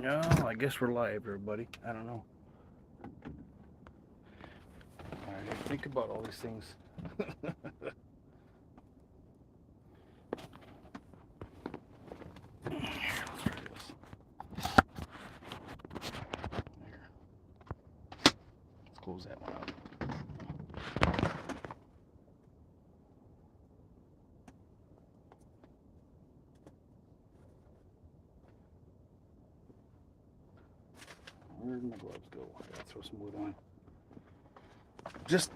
No, I guess we're live, everybody. I don't know. I didn't think about all these things. Let's try this. There. Let's close that one out. Where'd my gloves go? I gotta throw some wood on. Just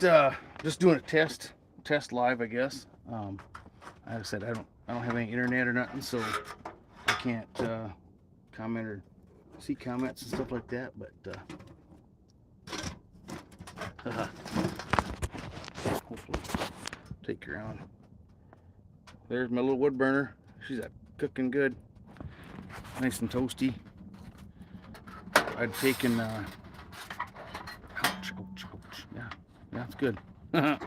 doing a test live, I guess. Like I said, I don't have any internet or nothing, so I can't comment or see comments and stuff like that. But hopefully take her on. There's my little wood burner. She's cooking good, nice and toasty. I'd taken ouch, ouch, ouch. Yeah, it's good. I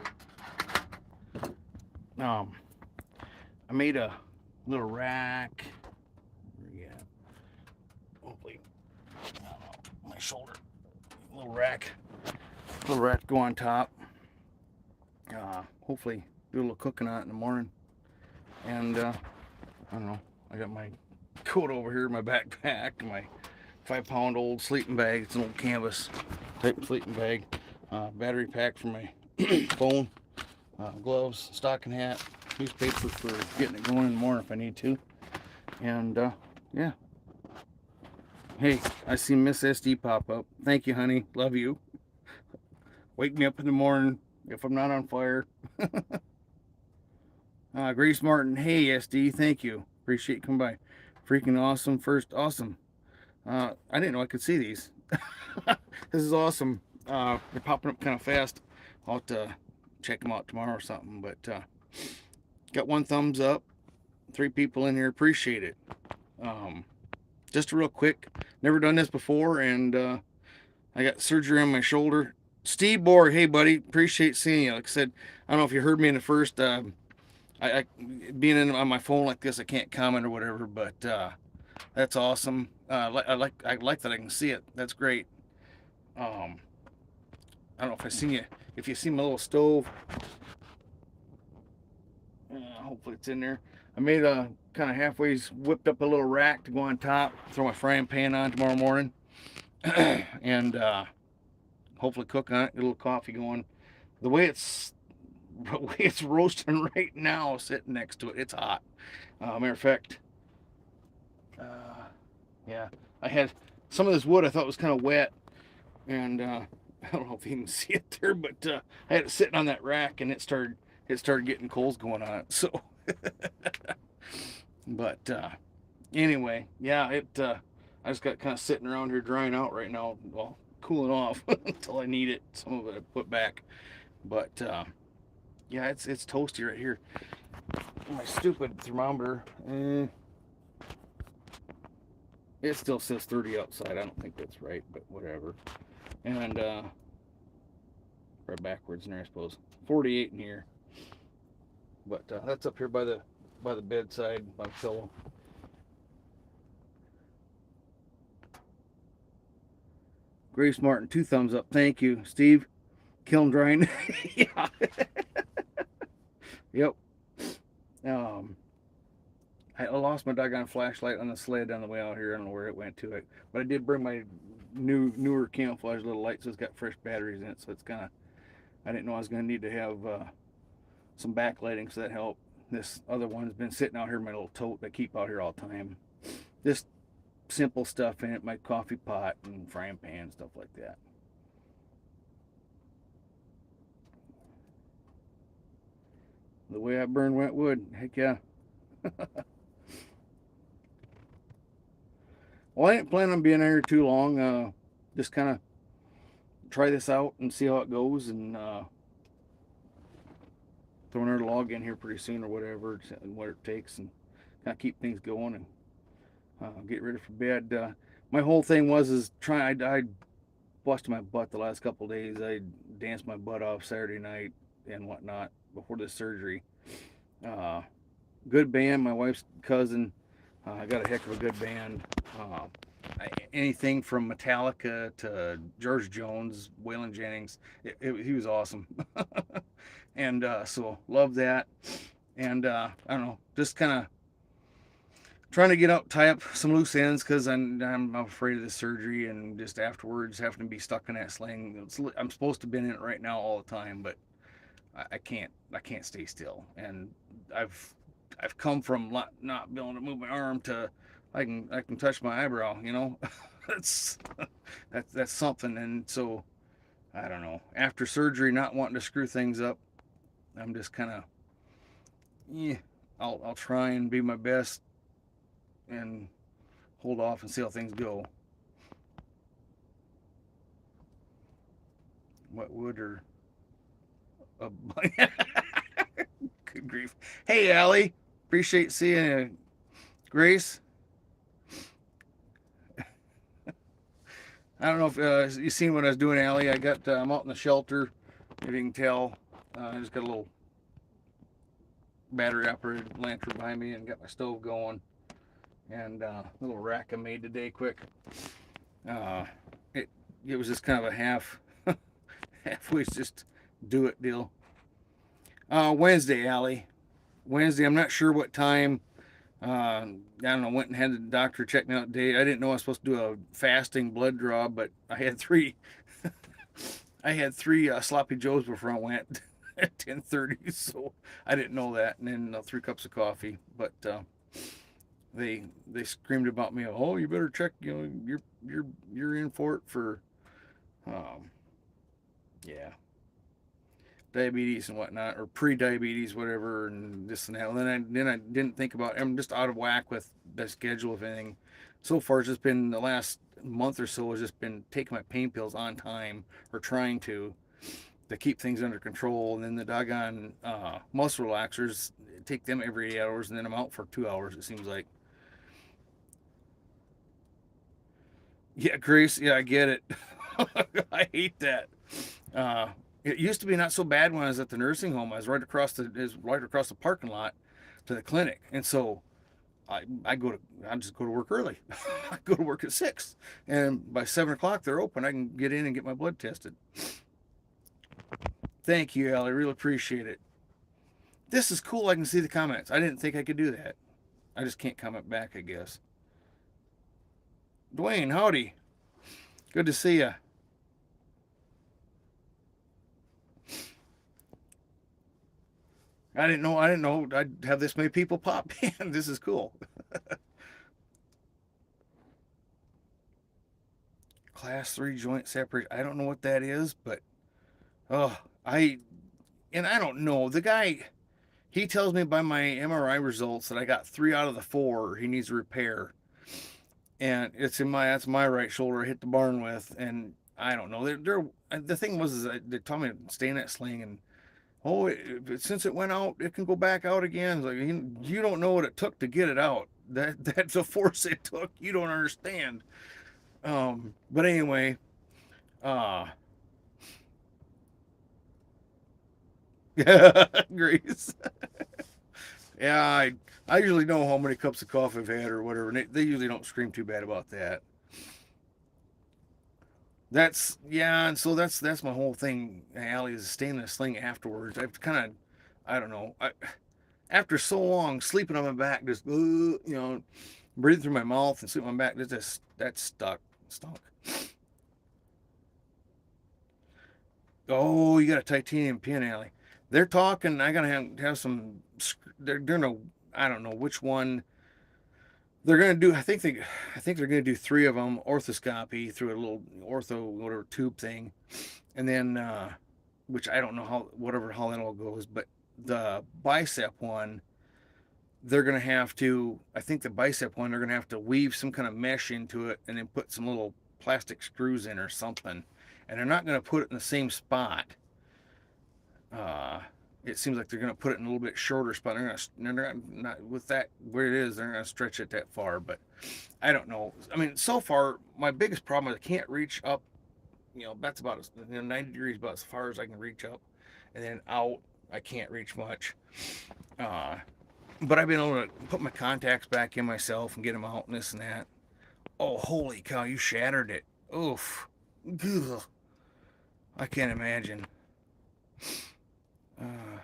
made a little rack. Yeah, hopefully, I don't know, my shoulder. Little rack to go on top. Hopefully, do a little cooking on it in the morning. And I don't know. I got my coat over here, my backpack, my 5-pound old sleeping bag. It's an old canvas type sleeping bag. Battery pack for my phone. Gloves, stocking hat, newspaper for getting it going in the morning if I need to. And yeah. Hey, I see Miss SD pop up. Thank you, honey. Love you. Wake me up in the morning if I'm not on fire. Grace Martin. Hey, SD. Thank you. Appreciate you coming by. Freaking awesome. First, awesome. I didn't know I could see these. This is awesome. They're popping up kind of fast. I'll have to check them out tomorrow or something. But got 1 thumbs up. 3 people in here. Appreciate it. Just real quick. Never done this before, and I got surgery on my shoulder. Steve Borg, hey buddy, appreciate seeing you. Like I said, I don't know if you heard me in the first. I being in on my phone like this, I can't comment or whatever, but that's awesome. I like that I can see it. That's great. I don't know if I seen you. If you see my little stove, hopefully it's in there. I made a kind of halfway whipped up a little rack to go on top. Throw my frying pan on tomorrow morning, and hopefully cook on it. Get a little coffee going. The way it's roasting right now, sitting next to it, it's hot. Matter of fact, yeah, I had some of this wood I thought was kind of wet, and I don't know if you can see it there, but I had it sitting on that rack, and it started getting coals going on it. So, but anyway, yeah, I just got kind of sitting around here drying out right now, well, cooling off until I need it. Some of it I put back, but yeah, it's toasty right here. My stupid thermometer. It still says 30 outside. I don't think that's right, but whatever. And right backwards in there, I suppose. 48 in here. But that's up here by the bedside, by the pillow. Grace Martin, 2 thumbs up. Thank you, Steve. Kiln drying. Yeah. Yep. I lost my doggone flashlight on the sled on the way out here. I don't know where it went to, but I did bring my newer camouflage little light, so it's got fresh batteries in it. So it's kind of, I didn't know I was going to need to have some backlighting, so that helped. This other one's been sitting out here in my little tote that I keep out here all the time. Just simple stuff in it, my coffee pot and frying pan, stuff like that. The way I burn wet wood, heck yeah. Well, I ain't planning on being here too long. Just kind of try this out and see how it goes, and throw another log in here pretty soon or whatever it takes, and kind of keep things going and get ready for bed. My whole thing was I busted my butt the last couple of days. I danced my butt off Saturday night and whatnot before this surgery. Good band, my wife's cousin. I got a heck of a good band. anything from Metallica to George Jones, Waylon Jennings. He was awesome. And so love that. And I don't know, just kind of trying to tie up some loose ends because I'm afraid of the surgery and just afterwards having to be stuck in that sling. I'm supposed to be in it right now all the time, but I can't stay still. And I've come from not being able to move my arm to I can touch my eyebrow. that's that's something. And so I don't know. After surgery, not wanting to screw things up, I'm just kind of yeah. I'll try and be my best and hold off and see how things go. What would or a good grief. Hey, Allie. Appreciate seeing you. Grace. I don't know if you seen what I was doing, Allie. I'm out in the shelter. If you can tell, I just got a little battery operated lantern behind me and got my stove going. And a little rack I made today quick. Uh, it it was just kind of a halfway just do it deal. Wednesday, Allie. Wednesday. I'm not sure what time. I don't know. Went and had the doctor check me out today. I didn't know I was supposed to do a fasting blood draw, but I had three. I had three sloppy joes before I went at 10:30, so I didn't know that. And then 3 cups of coffee. But they screamed about me. Oh, you better check. You're in for it for um, yeah, diabetes and whatnot, or pre-diabetes, whatever, and this and that. And then I didn't think about. I'm just out of whack with the schedule of anything. So far, it's just been the last month or so has just been taking my pain pills on time or trying to keep things under control. And then the doggone muscle relaxers, take them every 8 hours, and then I'm out for 2 hours. It seems like. Yeah, Grace. Yeah, I get it. I hate that. Uh, it used to be not so bad when I was at the nursing home. I was right across the parking lot to the clinic, and so I just go to work early. I go to work at 6, and by 7 o'clock they're open. I can get in and get my blood tested. Thank you, Al. I really appreciate it. This is cool. I can see the comments. I didn't think I could do that. I just can't comment back, I guess. Dwayne, howdy. Good to see you. I didn't know I'd have this many people pop in. This is cool. Class 3 joint separation. I don't know what that is, but oh, I don't know. The guy, he tells me by my MRI results that I got 3 out of the 4 he needs to repair. And that's my right shoulder I hit the barn with, and I don't know. The thing was is that they told me to stay in that sling, and since it went out, it can go back out again. It's like you don't know what it took to get it out. That's a force it took. You don't understand. But anyway, uh, Grace. Yeah, I usually know how many cups of coffee I've had or whatever, and they usually don't scream too bad about that. That's yeah, and so that's my whole thing. Allie is staying in a sling afterwards. I've kind of, I don't know. After so long sleeping on my back, just breathing through my mouth and sleeping on my back, that's stunk. Oh, you got a titanium pin, Allie. They're talking. I gotta have some. They're gonna. I don't know which one they're gonna do. I think they're gonna do 3 of them orthoscopy through a little ortho whatever tube thing, and then which I don't know how that all goes, but the bicep one they're gonna have to. I think the bicep one they're gonna have to weave some kind of mesh into it and then put some little plastic screws in or something, and they're not gonna put it in the same spot. Uh, it seems like they're going to put it in a little bit shorter spot. They're not with that where it is. They're not going to stretch it that far. But I don't know. I mean, so far my biggest problem is I can't reach up. That's about 90 degrees, about as far as I can reach up, and then out I can't reach much. Uh, but I've been able to put my contacts back in myself and get them out and this and that. Oh, holy cow, you shattered it. Oof. Ugh. I can't imagine. Uh,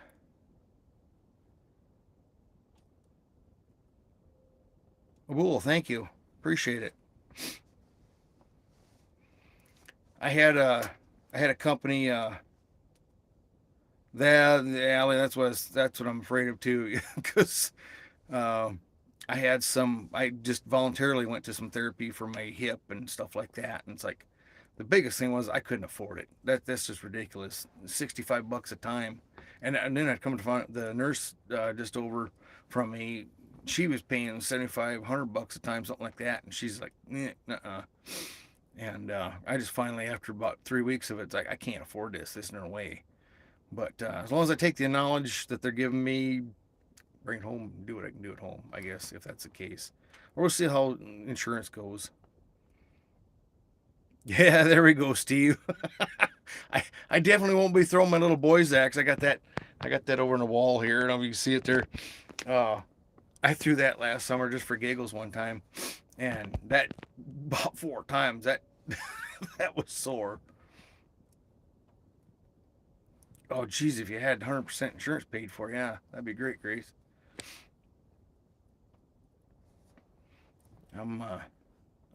Cool, thank you. Appreciate it. I had a I had a company that yeah, that's what I'm afraid of too because um I had some I just voluntarily went to some therapy for my hip and stuff like that, and it's like the biggest thing was I couldn't afford it. That's just ridiculous. $65 a time. And then I'd come to find the nurse just over from me, she was paying 7,500 bucks a time, something like that, and she's like, uh. And I just finally, after about 3 weeks of it, it's like I can't afford this. There's no way. But as long as I take the knowledge that they're giving me, bring it home, do what I can do at home, I guess, if that's the case. Or we'll see how insurance goes. Yeah, there we go, Steve. I definitely won't be throwing my little boy's axe. I got that over in the wall here. I don't know if you can see it there. Uh, I threw that last summer just for giggles one time, and that about 4 times that was sore. Oh, geez, if you had 100% insurance paid for, yeah, that'd be great, Grace. I'm, I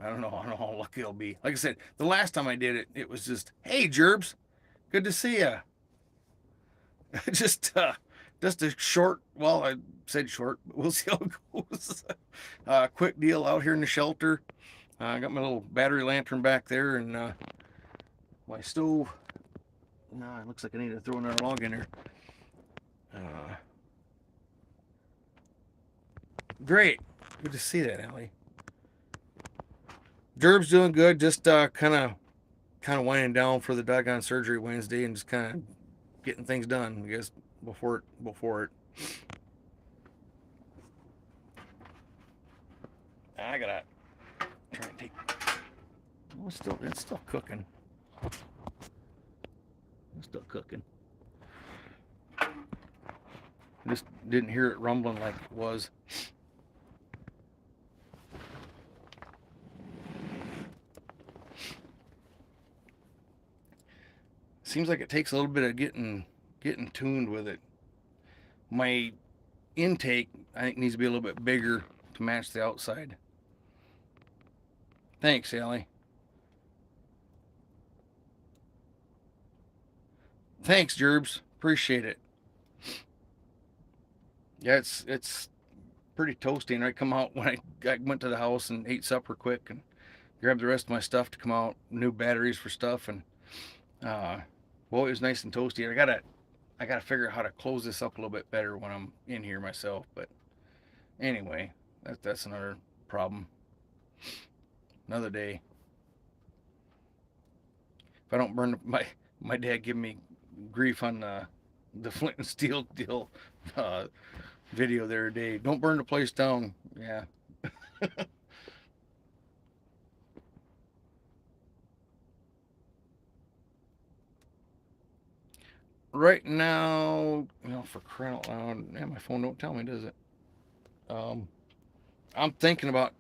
don't know how lucky I'll be. Like I said, the last time I did it, it was just, hey, Gerbs, good to see ya. just, uh, just a short. Well, I said short, but we'll see how it goes. Quick deal out here in the shelter. I got my little battery lantern back there, and my stove. Nah, it looks like I need to throw another log in there. Uh, Great, good to see that, Allie. Gerb's doing good. Just kind of winding down for the doggone surgery Wednesday and just kind of getting things done. I guess before it. I gotta try and take. Oh, it's still cooking. It's still cooking. I just didn't hear it rumbling like it was. Seems like it takes a little bit of getting tuned with it. My intake, I think, needs to be a little bit bigger to match the outside. Thanks, Allie. Thanks, Gerbs. Appreciate it. Yeah, it's pretty toasty. And I come out when I went to the house and ate supper quick and grabbed the rest of my stuff to come out. New batteries for stuff, and uh, well, it was nice and toasty. I gotta figure out how to close this up a little bit better when I'm in here myself. But anyway, that's another problem. Another day. If I don't burn my dad gave me grief on the flint and steel deal uh, video the other day. Don't burn the place down. Yeah. Right now, for crying out loud, yeah, my phone don't tell me, does it? Um, I'm thinking about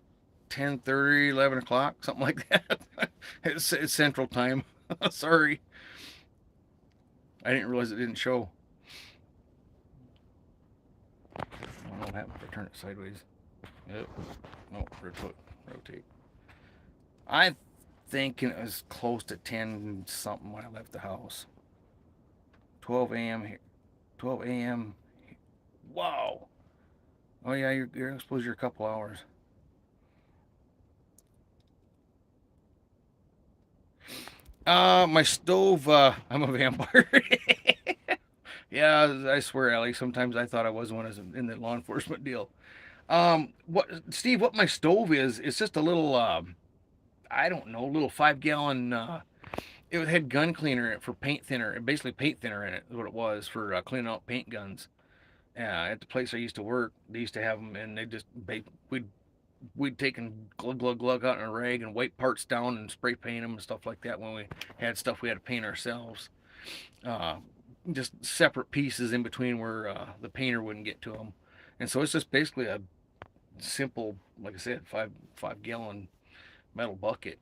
10:30, 11 o'clock, something like that. It's Central Time. Sorry, I didn't realize it didn't show. I don't know what happened if I turn it sideways. Yep. No, rotate. I think it was close to 10 something when I left the house. 12 a.m. here. 12 a.m. Wow. Oh yeah, I suppose you're a couple hours. My stove. I'm a vampire. Yeah, I swear, Allie. Sometimes I thought I was when I was in the law enforcement deal. What, Steve? What my stove is? It's just a little. I don't know, little 5 gallon. It had gun cleaner in it for paint thinner, basically paint thinner in it. Is what it was for cleaning out paint guns. At the place I used to work, they used to have them, and we'd taken glug out in a rag and wipe parts down and spray paint them and stuff like that when we had stuff we had to paint ourselves. Uh, just separate pieces in between where the painter wouldn't get to them, and so it's just basically a simple, like I said, five gallon metal bucket.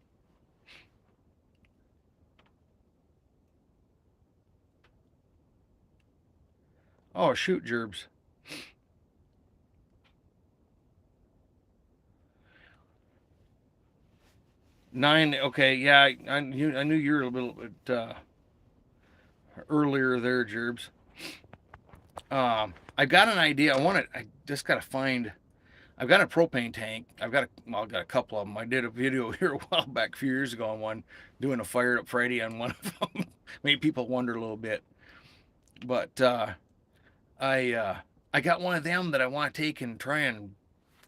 Oh, shoot, Gerbs. Nine. Okay, yeah, I knew you were a little bit earlier there, Gerbs. I got an idea. I just gotta find. I've got a propane tank. I've got a couple of them. I did a video here a while back, a few years ago, on one doing a fired up Friday on one of them. Made people wonder a little bit, but I uh, I got one of them that I want to take and try and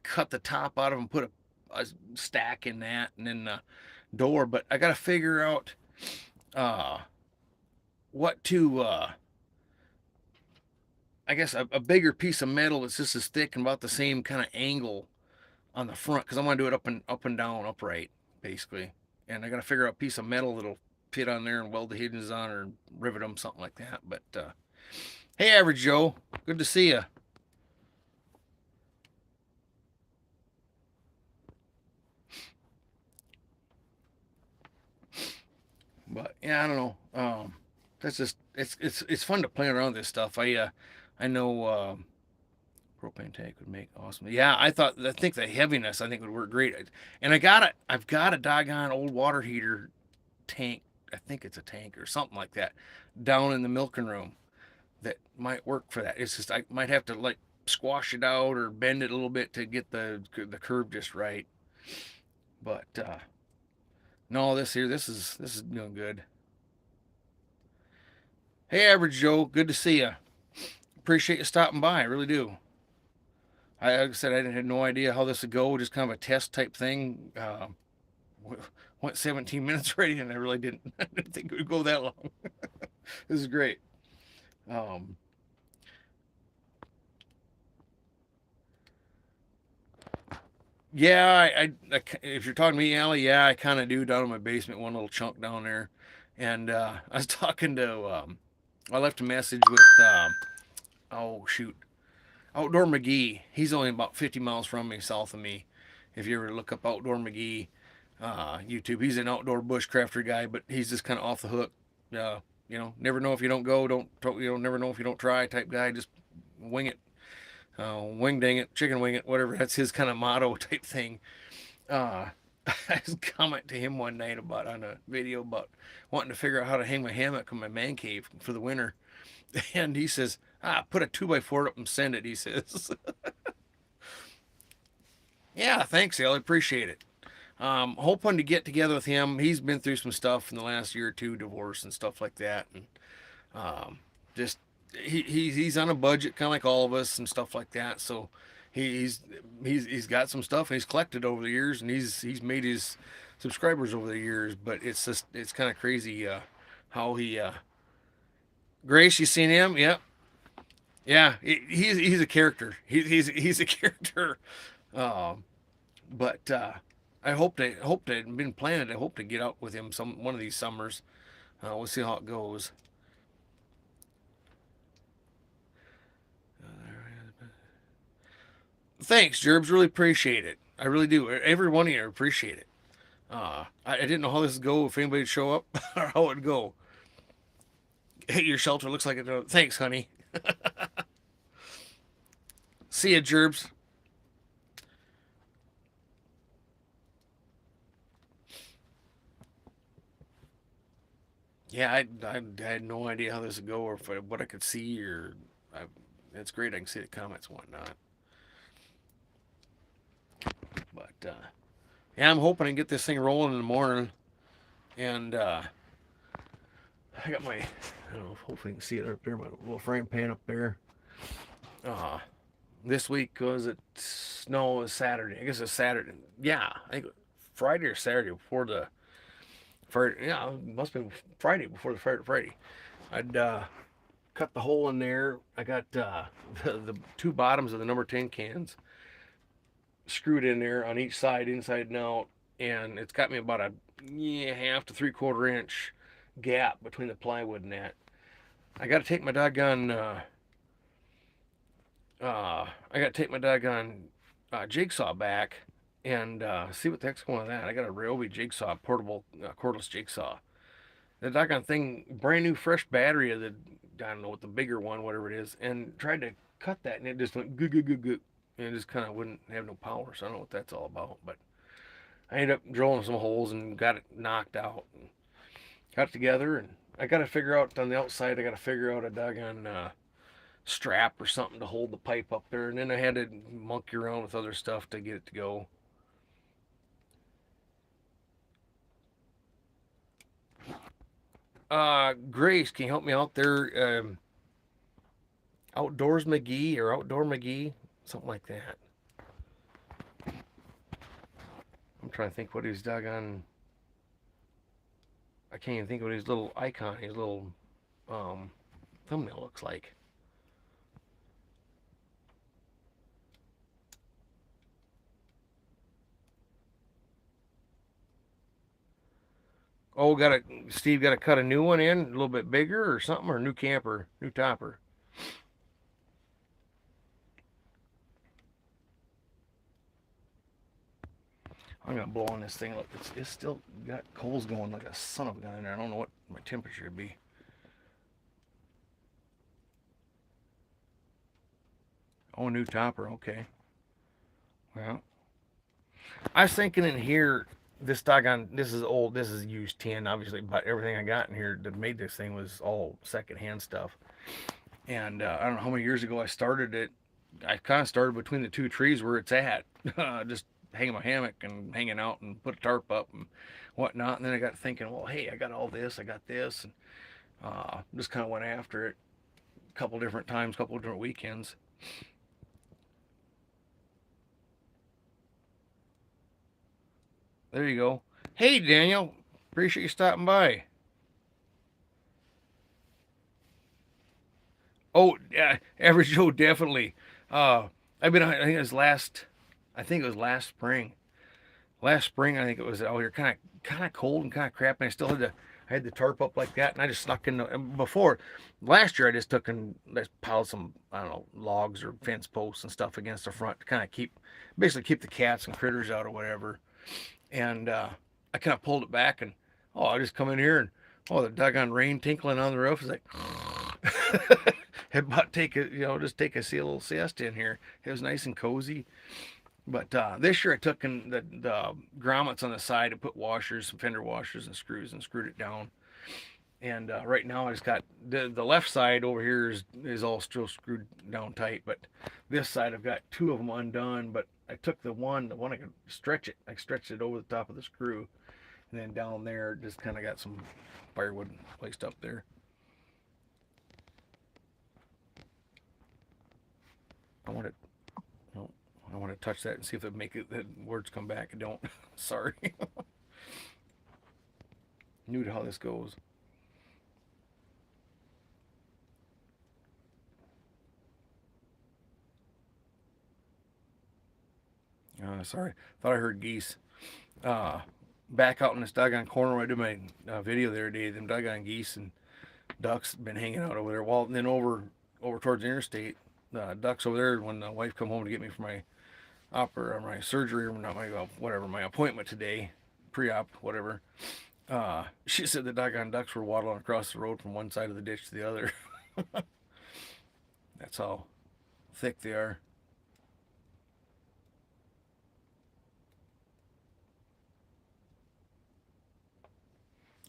cut the top out of them, put a stack in that, and then the door. But I got to figure out uh, what to. I guess a bigger piece of metal that's just as thick and about the same kind of angle on the front, because I want to do it up and down upright, basically. And I got to figure out a piece of metal that'll fit on there and weld the hinges on or rivet them, something like that. But hey, Average Joe, good to see you. But yeah, I don't know. That's just it's fun to play around with this stuff. I know propane tank would make awesome. Yeah, I think the heaviness I think would work great. And I've got a doggone old water heater tank. I think it's a tank or something like that down in the milking room that might work for that. It's just I might have to like squash it out or bend it a little bit to get the curve just right. But no, this is doing good. Hey, Average Joe, good to see you. Appreciate you stopping by. I really do. Like I said, I had no idea how this would go. Just kind of a test type thing. Went 17 minutes already, and I really didn't. I didn't think it would go that long. This is great. Um, yeah, if you're talking to me, Allie, yeah, I kind of do down in my basement, one little chunk down there. And I was talking to, I left a message with, oh shoot, Outdoor McGee. He's only about 50 miles from me, south of me. If you ever look up Outdoor McGee, YouTube, he's an outdoor bushcrafter guy, but he's just kind of off the hook. Never know if you don't go, never know if you don't try type guy. Just wing it, wing dang it, chicken wing it, whatever. That's his kind of motto type thing. Uh, I was commenting to him one night on a video about wanting to figure out how to hang my hammock in my man cave for the winter. And he says, put a 2x4 up and send it, he says. Yeah, thanks, Al. I appreciate it. Hoping to get together with him. He's been through some stuff in the last year or two, divorce and stuff like that. And just he's on a budget, kind of like all of us and stuff like that. So he's he's got some stuff and he's collected over the years, and he's made his subscribers over the years. But it's kind of crazy how he Grace, you seen him? Yep. Yeah, he's a character. He's a character. Um, but I hope to been planning. I hope to get out with him one of these summers. We'll see how it goes. Thanks, Gerbs. Really appreciate it. I really do. Every one of you appreciate it. I didn't know how this would go, if anybody would show up or how it'd go. Hey, your shelter looks like it. Thanks, honey. See ya, Gerbs. Yeah, I had no idea how this would go or what I could see it's great. I can see the comments and whatnot. But yeah, I'm hoping I can get this thing rolling in the morning. And I got I don't know, hopefully you can see it up there, my little frying pan up there. Uh, this week was it? No, it was Saturday. I guess it's Saturday. Yeah, I think Friday or Saturday before the Friday. Yeah, it must have been Friday before the Friday. I'd cut the hole in there. I got the two bottoms of the number 10 cans screwed in there on each side, inside and out, and it's got me about a half to 3/4 inch gap between the plywood and that. I got to take my doggone. I got to take my doggone jigsaw back and see what the heck's going on with that. I got a Ryobi jigsaw, portable cordless jigsaw. The doggone thing, brand new, fresh battery of the, I don't know what the bigger one, whatever it is, and tried to cut that, and it just went goo goo goo goo, and it just kind of wouldn't have no power. So I don't know what that's all about. But I ended up drilling some holes and got it knocked out, and got it together, and I got to figure out on the outside. I got to figure out a doggone strap or something to hold the pipe up there, and then I had to monkey around with other stuff to get it to go. Grace, can you help me out there? Outdoors McGee or Outdoor McGee, something like that. I'm trying to think what his doggone. I can't even think what his little icon, his little um, thumbnail looks like. Oh, Steve got to cut a new one in, a little bit bigger or something, or new camper, new topper. I'm gonna blow on this thing. Look, it's still got coals going like a son of a gun in there. I don't know what my temperature would be. Oh, new topper. Okay. Well, I was thinking in here, this doggone, this is old. This is used tin, obviously, but everything I got in here that made this thing was all secondhand stuff. And I don't know how many years ago I started it. I kind of started between the two trees where it's at, just hanging my hammock and hanging out and put a tarp up and whatnot. And then I got thinking, well, hey, I got all this, I got this, and just kind of went after it a couple different times, a couple different weekends. There you go. Hey, Daniel, appreciate you stopping by. Oh, yeah, Average Joe, definitely. Uh, I've been. I think it was last. I think it was last spring. Last spring, I think it was out here, kind of cold and kind of crap, and I still had to. I had the tarp up like that, and I just snuck in. Before last year, I just took and just piled some, I don't know, logs or fence posts and stuff against the front to kind of basically keep the cats and critters out or whatever. And I kind of pulled it back, and I just come in here and the doggone rain tinkling on the roof is like. Had about take a just take a see a little siesta in here. It was nice and cozy. But this year I took in the grommets on the side and put washers, some fender washers and screws, and screwed it down. And right now I just got the left side over here is all still screwed down tight, but this side I've got two of them undone. But I took the one I could stretch it. I stretched it over the top of the screw, and then down there just kind of got some firewood placed up there. I want to no, I want to touch that and see if it make it the words come back. I don't. Sorry. New to how this goes. Sorry. Thought I heard geese. Uh, Back out in this doggone corner where I did my video the other day, them doggone geese and ducks been hanging out over there. Well, and then over towards the interstate, ducks over there. When the wife come home to get me for my my surgery or not my whatever my appointment today, pre-op whatever. She said the doggone ducks were waddling across the road from one side of the ditch to the other. That's how thick they are.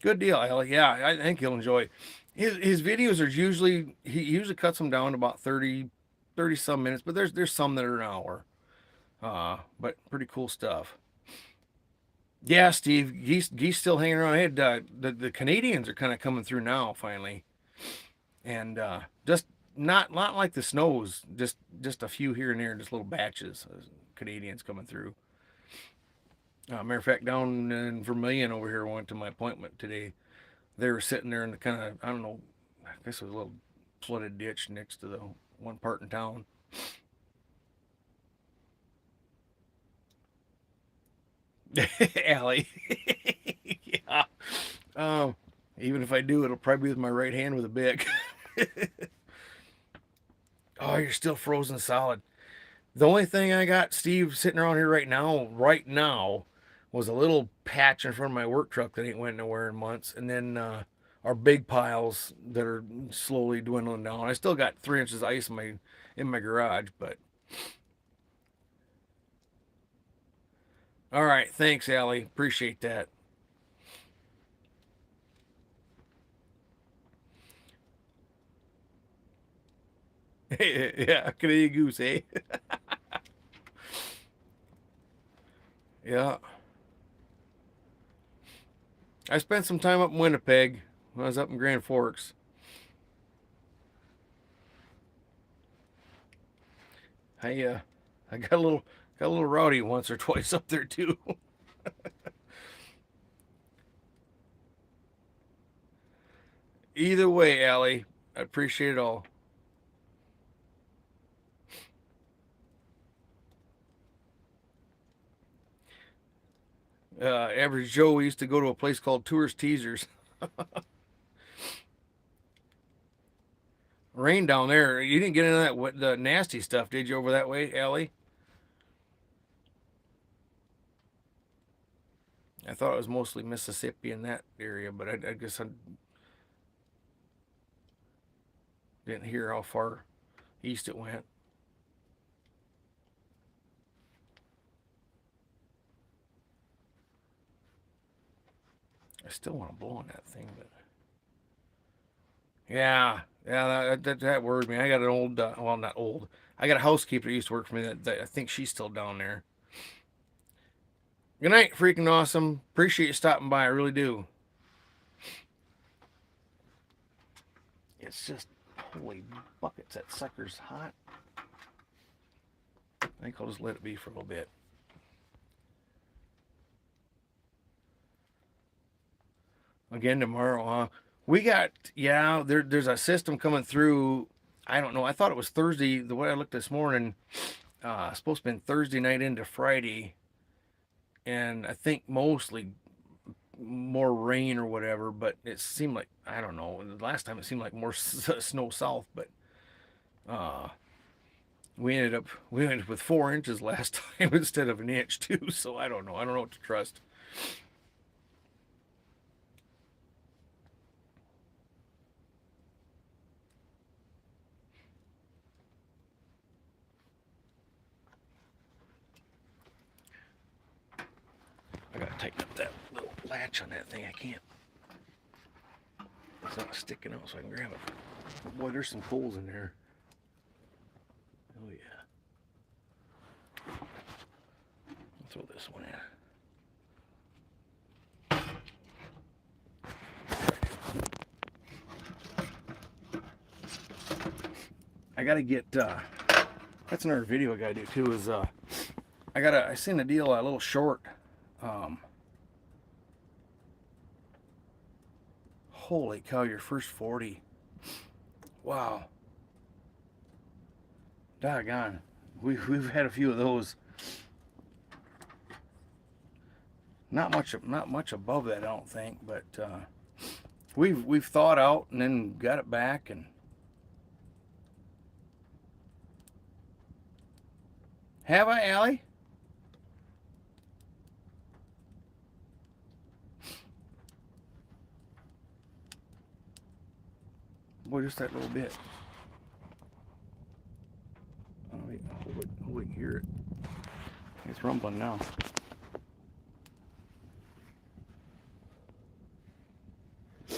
Good deal, Ellie. Yeah, I think you'll enjoy. His videos are usually he usually cuts them down to about 30 some minutes, but there's some that are an hour. But pretty cool stuff. Yeah, Steve, geese still hanging around. I had the Canadians are kind of coming through now finally, and just not like the snows, just a few here and there, just little batches of Canadians coming through. Matter of fact, down in Vermilion over here, I went to my appointment today. They were sitting there in the kind of, I don't know, I guess it was a little flooded ditch next to the one part in town. Alley. Yeah. Um, Even if I do, it'll probably be with my right hand with a bic. Oh, you're still frozen solid. The only thing I got, Steve, sitting around here right now, was a little patch in front of my work truck that ain't went nowhere in months, and then our big piles that are slowly dwindling down. I still got 3 inches of ice in my garage, but all right, thanks, Allie. Appreciate that. Yeah, Canadian goose, eh? Yeah. I spent some time up in Winnipeg when I was up in Grand Forks. I I got a little rowdy once or twice up there too. Either way, Allie, I appreciate it all. Average Joe used to go to a place called Tourist Teasers. Rain down there. You didn't get into the nasty stuff, did you, over that way, Allie? I thought it was mostly Mississippi in that area, but I guess I didn't hear how far east it went. I still want to blow on that thing, but yeah, yeah, that worried me. I got an old, well, not old. I got a housekeeper that used to work for me that I think she's still down there. Good night, freaking awesome. Appreciate you stopping by. I really do. It's just, holy buckets, that sucker's hot. I think I'll just let it be for a little bit. Again tomorrow, huh? We got, yeah, there's a system coming through. I don't know. I thought it was Thursday. The way I looked this morning, supposed to be Thursday night into Friday, and I think mostly more rain or whatever. But it seemed like, I don't know. The last time it seemed like more snow south, but uh, we ended up with 4 inches last time instead of an inch too. So I don't know. I don't know what to trust. I gotta tighten up that little latch on that thing. I can't. It's not sticking out, so I can grab it. Boy, there's some holes in there. Oh yeah. I'll throw this one in. I gotta get. That's another video I gotta do too. Is I seen a deal a little short. Um, Holy cow! Your first 40. Wow. Doggone. We've had a few of those. Not much above that, I don't think, but we've thawed out and then got it back and. Have I, Allie? Boy, just that little bit. Oh, wait, we can hear it. It's rumbling now. I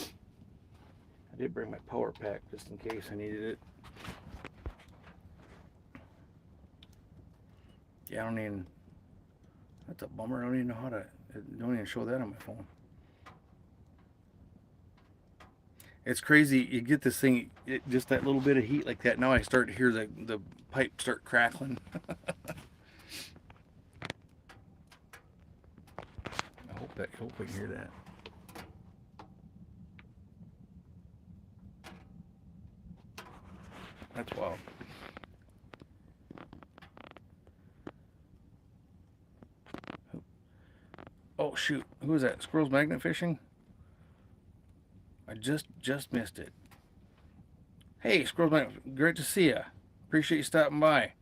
did bring my power pack just in case I needed it. Yeah, I don't even. That's a bummer. I don't even know how to. It don't even show that on my phone. It's crazy. You get this thing, just that little bit of heat like that. Now I start to hear the pipe start crackling. I hope we can hear that. That's wild. Oh shoot! Who is that? Squirrels magnet fishing? I just missed it. Hey, Squirrels magnet, great to see you. Appreciate you stopping by.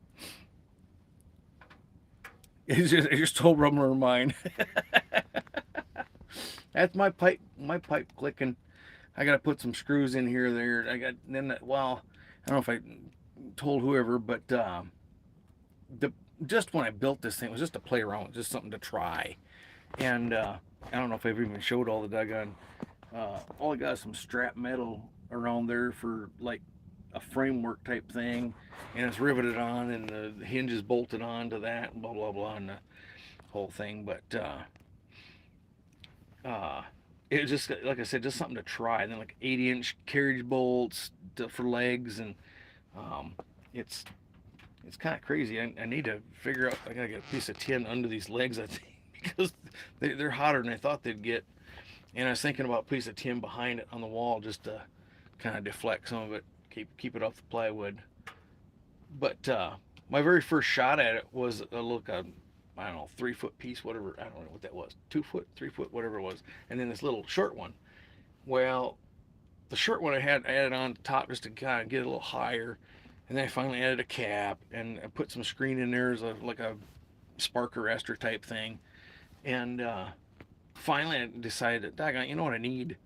It's just total rubber mine. That's my pipe clicking. I got to put some screws in here there. I got then well, I don't know if I told whoever, but the just when I built this thing, it was just to play around, just something to try. And I don't know if I've even showed all the doggone. All I got is some strap metal around there for like a framework type thing, and it's riveted on, and the hinge is bolted on to that, and blah blah blah, and the whole thing. But it was just like I said, just something to try. And then like 80-inch carriage bolts for legs, and um, it's it's kind of crazy. I need to figure out. I gotta get a piece of tin under these legs, I think, because they're hotter than I thought they'd get. And I was thinking about a piece of tin behind it on the wall just to kind of deflect some of it, keep it off the plywood. But my very first shot at it was a look, I don't know, 3-foot piece, whatever. I don't know what that was, 2 foot, 3 foot, whatever it was. And then this little short one. Well, the short one I had added on top just to kind of get a little higher. And then I finally added a cap, and I put some screen in there as like a spark arrestor type thing. And finally I decided, daggone, you know what I need?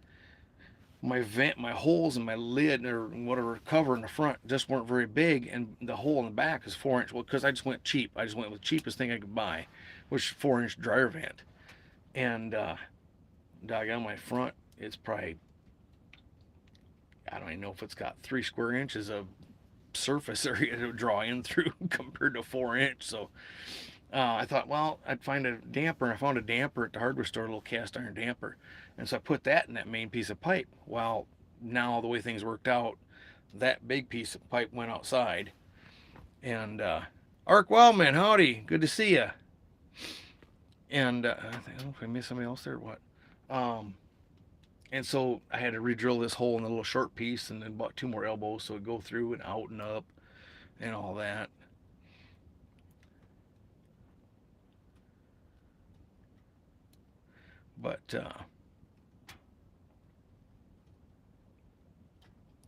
My vent, my holes in my lid or whatever cover in the front just weren't very big, and the hole in the back is 4 inch. Well, because I just went cheap. I just went with the cheapest thing I could buy, which is 4-inch dryer vent. And doggone, my front, it's probably, I don't even know if it's got 3 square inches of surface area to draw in through compared to 4 inch. So I thought, well, I'd find a damper, and I found a damper at the hardware store, a little cast iron damper. And so I put that in that main piece of pipe. Well, now the way things worked out, that big piece of pipe went outside. And Ark Wildman, howdy, good to see you. And I don't know if I missed somebody else there or what. And so I had to re-drill this hole in the little short piece, and then bought 2 more elbows so it'd go through and out and up and all that. But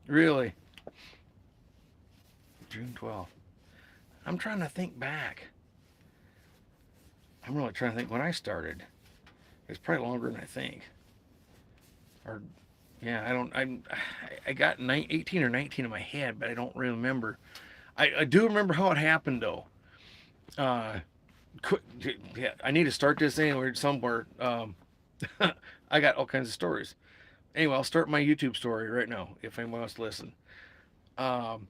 really, June 12th. I'm trying to think back. I'm really trying to think when I started. It's probably longer than I think. Or, yeah, I got 18 or 19 in my head, but I don't really remember. I do remember how it happened, though. Yeah, I need to start this anywhere, somewhere. I got all kinds of stories. Anyway, I'll start my YouTube story right now if anyone wants to listen. On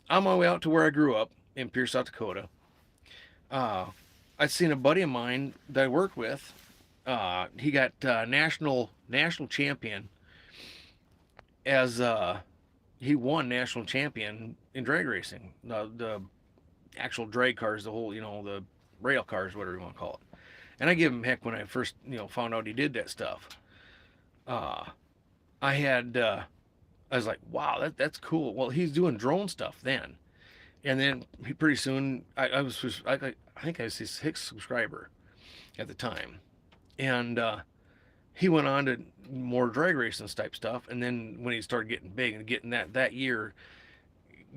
my way out to where I grew up in Pierce, South Dakota, I'd seen a buddy of mine that I worked with. He got national champion as he won national champion in drag racing. The actual drag cars, the whole, the rail cars, whatever you want to call it. And I give him heck when I first, found out he did that stuff. I was like, wow, that's cool. Well, he's doing drone stuff then. And then pretty soon, I think I was his 6th subscriber at the time. And he went on to more drag racing type stuff. And then when he started getting big and getting that year,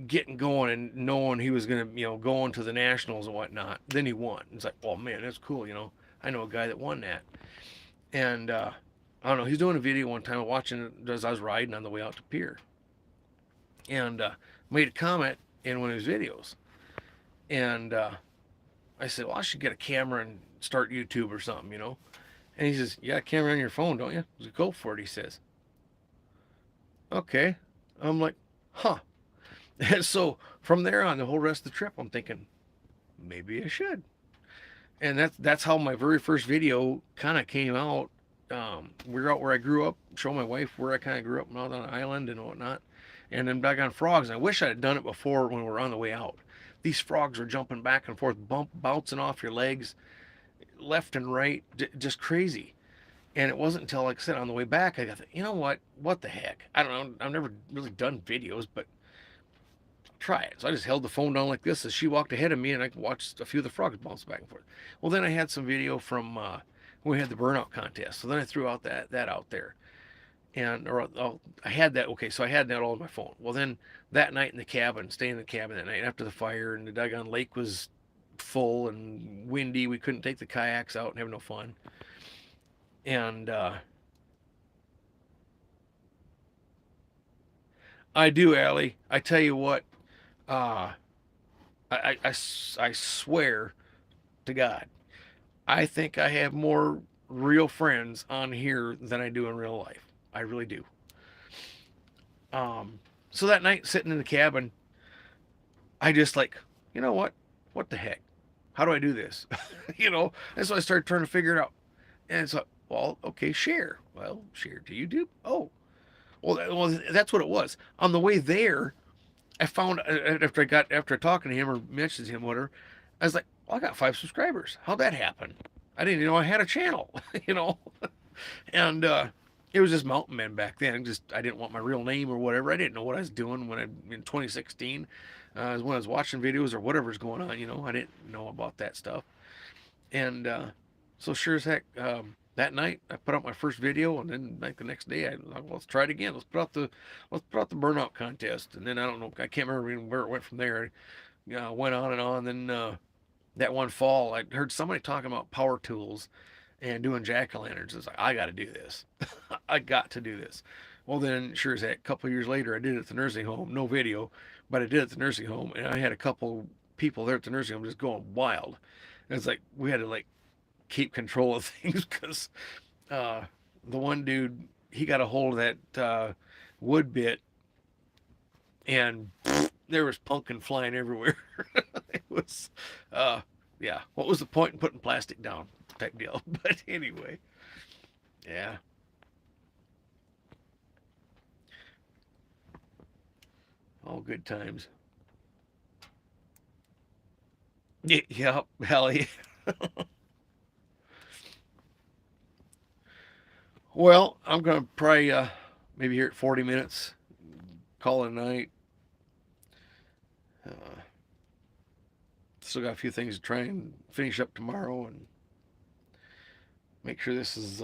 getting going and knowing he was going to, go into the nationals and whatnot, then he won. It's like, oh man, that's cool. I know a guy that won that. And I don't know, he's doing a video one time, watching it as I was riding on the way out to Pier. And made a comment in one of his videos. And I said, well, I should get a camera and start YouTube or something, And he says, yeah, camera on your phone, don't you? I said, go for it, he says. Okay. I'm like, huh. And so from there on, the whole rest of the trip, I'm thinking, maybe I should. And that's how my very first video kind of came out. We're out where I grew up, show my wife where I kind of grew up, out on an island and whatnot. And then back on frogs. And I wish I had done it before when we were on the way out. These frogs are jumping back and forth, bouncing off your legs, left and right, just crazy. And it wasn't until, like I said, on the way back, I got, you know what the heck? I don't know. I've never really done videos, but try it. So I just held the phone down like this as she walked ahead of me, and I watched a few of the frogs bounce back and forth. Well, then I had some video from when we had the burnout contest. So then I threw out that out there. And I had that. Okay, so I had that all on my phone. Well, then that night in the cabin, staying in the cabin that night after the fire, and the doggone lake was full and windy. We couldn't take the kayaks out and have no fun. And I do, Allie. I tell you what, uh, I swear to God, I think I have more real friends on here than I do in real life. I really do. So that night, sitting in the cabin, I just like, you know what? What the heck? How do I do this? You know? And so I started trying to figure it out. And it's like, well, okay, share. Well, share to YouTube. Oh, well, that's what it was. On the way there, I found after talking to him or mentioned him, whatever, I was like, well, I got 5 subscribers. How'd that happen? I didn't even know I had a channel, you know. And it was just Mountain Men back then. Just I didn't want my real name or whatever. I didn't know what I was doing when in 2016, when I was watching videos or whatever's going on. You know, I didn't know about that stuff. And so sure as heck, that night I put out my first video, and then like the next day I like, well, let's try it again. Let's put out the burnout contest. And then I don't know, I can't remember even where it went from there. Went on and on. Then that one fall, I heard somebody talking about power tools and doing jack-o'-lanterns. It's like, I got to do this. I got to do this. Well, then, sure as heck, a couple of years later, I did it at the nursing home. No video, but I did it at the nursing home, and I had a couple people there at the nursing home just going wild. And it's like we had to like keep control of things because the one dude, he got a hold of that wood bit, and there was pumpkin flying everywhere. It was, yeah. What was the point in putting plastic down? Type deal. But anyway, yeah. All good times. Yeah, hell yeah. Well, I'm gonna probably maybe here at 40 minutes, call it a night. Still got a few things to try and finish up tomorrow and make sure this is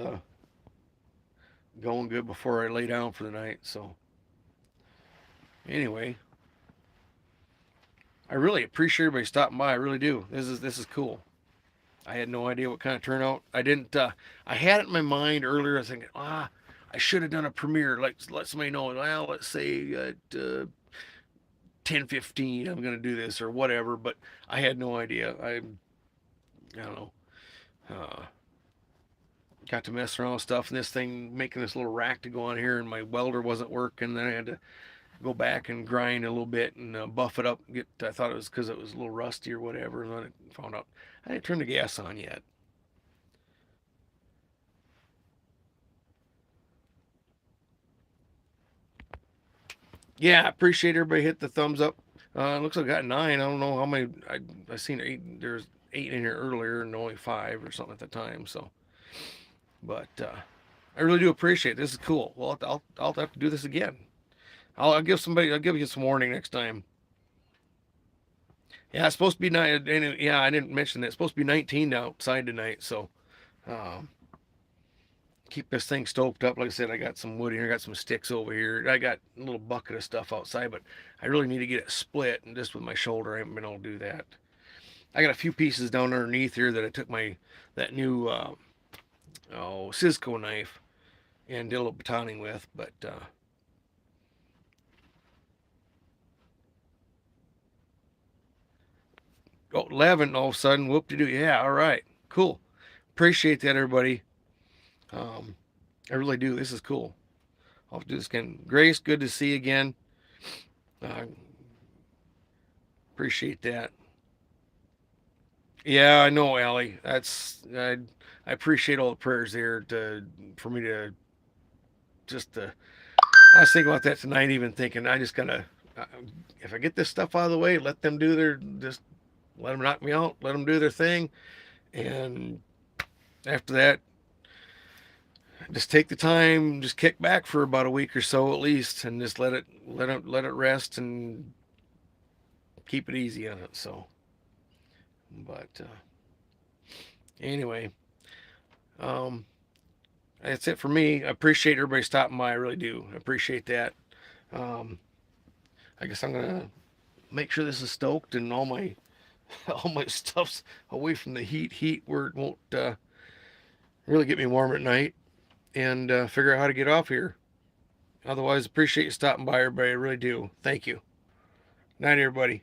going good before I lay down for the night. So anyway, I really appreciate everybody stopping by. I really do. This is cool. I had no idea what kind of turnout. I didn't. I had it in my mind earlier. I was thinking, I should have done a premiere. Like let somebody know. Well, let's say at 10:15, I'm gonna do this or whatever. But I had no idea. I don't know. Got to mess around with stuff, and this thing making this little rack to go on here, and my welder wasn't working. Then I had to go back and grind a little bit and buff it up. I thought it was because it was a little rusty or whatever, and then I found out I didn't turn the gas on yet. Yeah, I appreciate everybody hit the thumbs up. Looks like I got 9. I don't know how many. I seen 8. There's 8 in here earlier, and only 5 or something at the time. So, but I really do appreciate it. This is cool. Well, I'll have to do this again. I'll give you some warning next time. Yeah, it's supposed to be 9. Yeah, I didn't mention that. It's supposed to be 19 outside tonight. So, keep this thing stoked up. Like I said, I got some wood here. I got some sticks over here. I got a little bucket of stuff outside, but I really need to get it split. And just with my shoulder, I haven't been able to do that. I got a few pieces down underneath here that I took that new Cisco knife and did a little batoning with, but 11 all of a sudden, whoop-de-doo. Yeah, all right, cool. Appreciate that, everybody. I really do. This is cool. I'll have to do this again. Grace, good to see you again. Appreciate that. Yeah, I know, Allie. I appreciate all the prayers there for me to just I was thinking about that tonight, even thinking I just gotta if I get this stuff out of the way, let them just let them knock me out, let them do their thing, and after that, just take the time, just kick back for about a week or so at least, and just let it rest and keep it easy on it. So, but anyway, that's it for me. I appreciate everybody stopping by. I really do. I appreciate that. I guess I'm gonna make sure this is stoked and all my all my stuff's away from the heat where it won't really get me warm at night, and figure out how to get off here. Otherwise, appreciate you stopping by, everybody. I really do. Thank you. Night, everybody.